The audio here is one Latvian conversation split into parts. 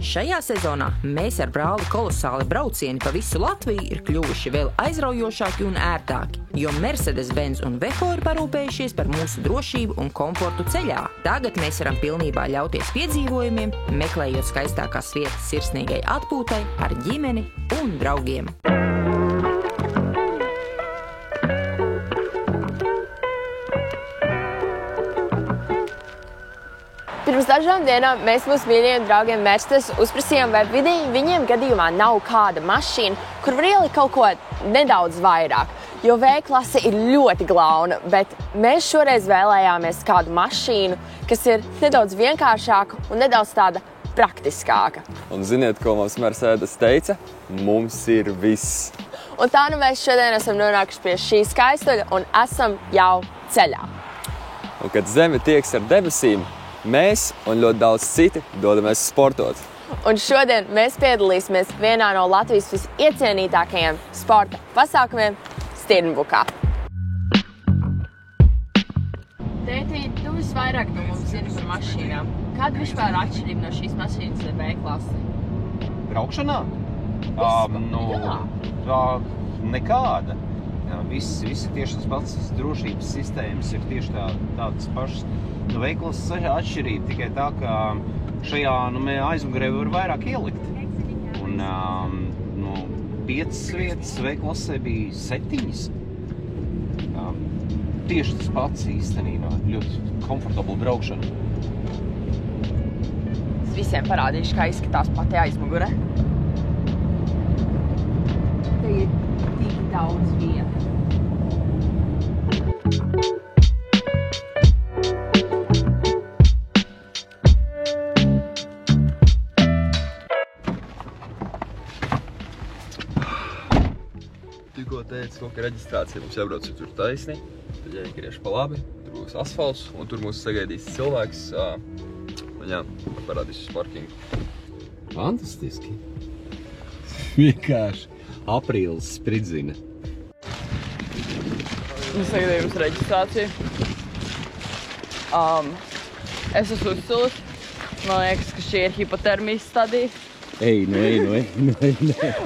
Šajā sezonā mēs ar brāli kolosāli braucieni pa visu Latviju ir kļuvuši vēl aizraujošāki un ērtāki, jo Mercedes-Benz un Veho ir parūpējušies par mūsu drošību un komfortu ceļā. Tagad mēs varam pilnībā ļauties piedzīvojumiem, meklējot skaistākās vietas sirsnīgai atpūtai ar ģimeni un draugiem. Pirms dažām dienām mēs mūsu mīļajiem draugiem Mercedes uzprasījām, vai viņiem gadījumā nav kāda mašīna, kur var ielikt kaut ko nedaudz vairāk, jo V-klase ir ļoti glauna, bet mēs šoreiz vēlējāmies kādu mašīnu, kas ir nedaudz vienkāršāka un nedaudz tāda praktiskāka. Un ziniet, ko mums Mercedes teica? Mums ir viss. Un tā nu mēs šodien esam nonākuši pie šī skaistuļa un esam jau ceļā. Un kad zeme tieks ar debesīm, mēs un ļoti daudz citi dodamies sportot. Un šodien mēs piedalīsimies vienā no Latvijas visiecienītākajiem sporta pasākumiem Stirnbukā. Tētī, tu visvairāk no mums zini par mašīnām. Kāda vispār atšķirība no šīs mašīnas ir V-klasi? Braukšanā? Nekāda. Viss tieši tas pats drošības sistēmas ir tieši tādas pašas. V-klases atšķirība tikai tā, ka šajā aizmugurē var vairāk ielikt. Un 5 vietas V-klasē bija 7. Tieši tas pats īstenībā. Ļoti komfortabla braukšana. Es visiem parādīšu, kā izskatās pati aizmugure. Te ir tik daudz vieta. Tikko teica, ka reģistrācija mums jābrauc tur taisni, tad jāgriež pa labi, tur būs asfalts, un tur mūs sagaidīs cilvēks, un jā, parādīs uz parkingu. Fantastiski. Vienkārši aprīlis spridzina. Mēs tagad jums reģistrāciju. Es esmu uzsulis. Man liekas, ka šī ir hipotermijas stadija. Ej.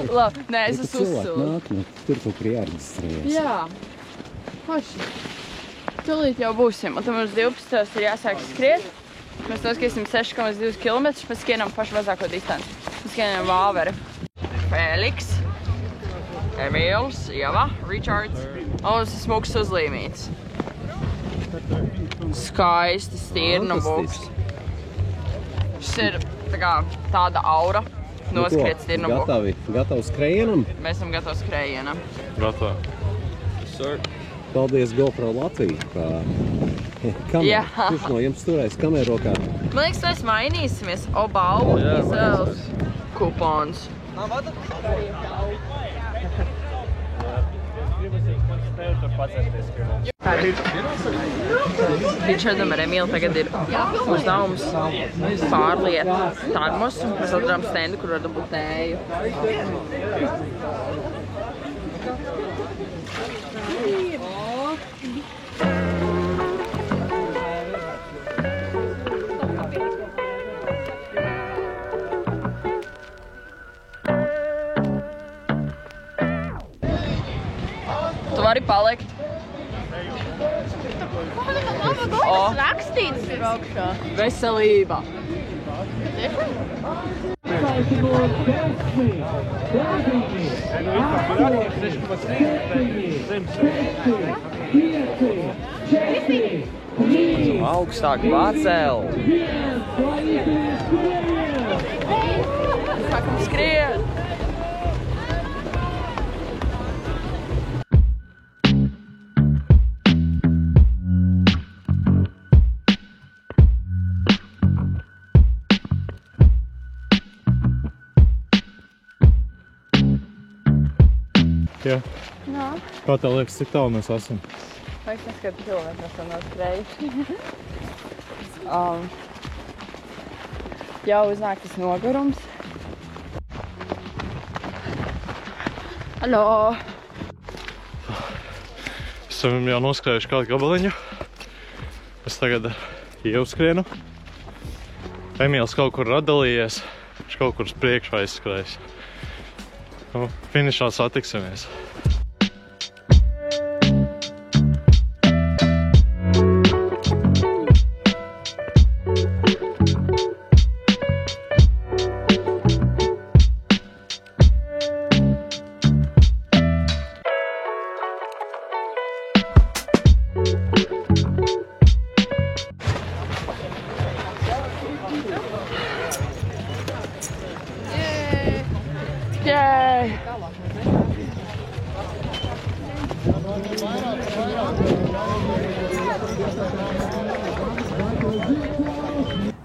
Labi, nē, es esmu uzsulis. Tur kaut kur jāreģistrējas. Jā. Paši. Tūlīt jau būsim. Un tad mums 12. ir jāsāk skriet. Mēs noskatīsim 6,2 km. Mēs skrienam pašu mazāko distanci. Mēs skrienam Vāveri. Fēliks, Emīls, Ieva, Richards. Un tas ir smuks uzlīmīts. Skaisti stirnu buks. Šis ir tāda aura. Noskriet stirnu buku. Gatavi skrējienam? Mēs esam gatavi skrējienam. Gatavi. Paldies GoPro Latviju. Jā. Kurš no jums turēs kameru rokā? Man liekas, mēs mainīsimies. Obau, izēles, kupons. Richardam ar Emīlu tagad ir uzdevums pārliet termos. Mēs atradām stendu, kur var dabūt tēju. Tu vari palikt. Rakstīts ir augšā. Veselība. Augstāk pacel. Sākam skriet. Jā. Nā. Kā tev liekas, cik tālu mēs esam? Vajag neskatu kilometru esam noskrējuši. Jau uznāk tas nogurums. Halo! Esam jau noskrējuši kādu gabaliņu. Es tagad ieuzskrienu. Emīls kaut kur atdalījies. Viņš kaut kur uz priekšu aizskrējis. Nu, finišā satiksimies. Yay!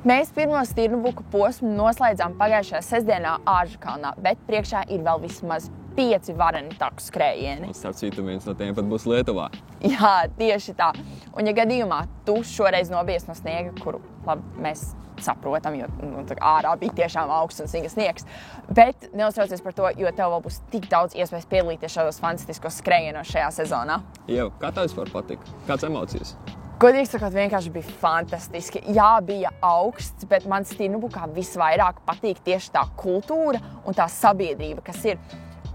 Mēs pirmo Stirnubuku posmu noslēdzām pagājušajā sestdienā Āržakalnā, bet priekšā ir vēl vismaz 5 vareni taku skrējieni. Un starp citu, viens no tiem pat būs Lietuvā. Jā, tieši tā. Un ja gadījumā tu šoreiz nobijies no sniega, kuru mēs saprotam, jo ārā bija tiešām augsts un sīga sniegs, bet neuztraucies par to, jo tev vēl būs tik daudz iespējas piedalīties šādos fantastiskos skrējienos šajā sezonā. Jau, kā tev vispār patika? Kāds emocijas? Godīgi sakot, vienkārši bija fantastiski. Jā, bija augsts, bet man Stirnubukā visvairāk patīk tieši tā kultūra un tā sabiedrība, kas ir.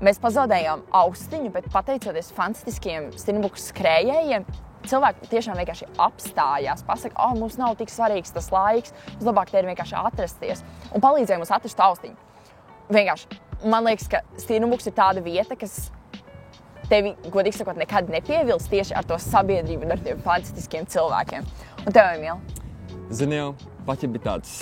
Mēs pazaudējām austiņu, bet pateicoties fantastiskiem Stirnubuku skrējējiem, cilvēki tiešām vienkārši apstājās, pasaka, mums nav tik svarīgs tas laiks, mums labāk te ir vienkārši atrasties un palīdzēja mums atrast austiņu. Vienkārši, man liekas, ka Stirnubuks ir tāda vieta, kas tevi, godīgi sakot, nekad nepievils tieši ar to sabiedrību un ar tiem fantastiskiem cilvēkiem. Un tev, Emīl? Zini jau, pat ja bija tāds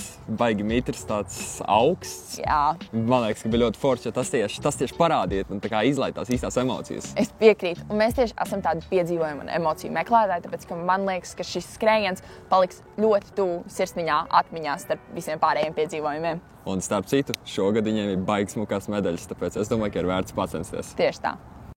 baigi mitrs, tāds augsts. Jā. Man liekas, ka bija ļoti forši, jo tas tieši parādīja un tā kā izlaid tās īstās emocijas. Es piekrītu. Un mēs tieši esam tādi piedzīvojumi un emociju meklētāji, tāpēc, ka man liekas, ka šis skrējiens paliks ļoti tuvu sirsniņā, atmiņā starp visiem pārējiem piedzīvojumiem. Un starp citu, šogad viņiem ir baigi smukās medaļas, tāpēc es domāju, ka ir vērts pacensties. Tieši tā.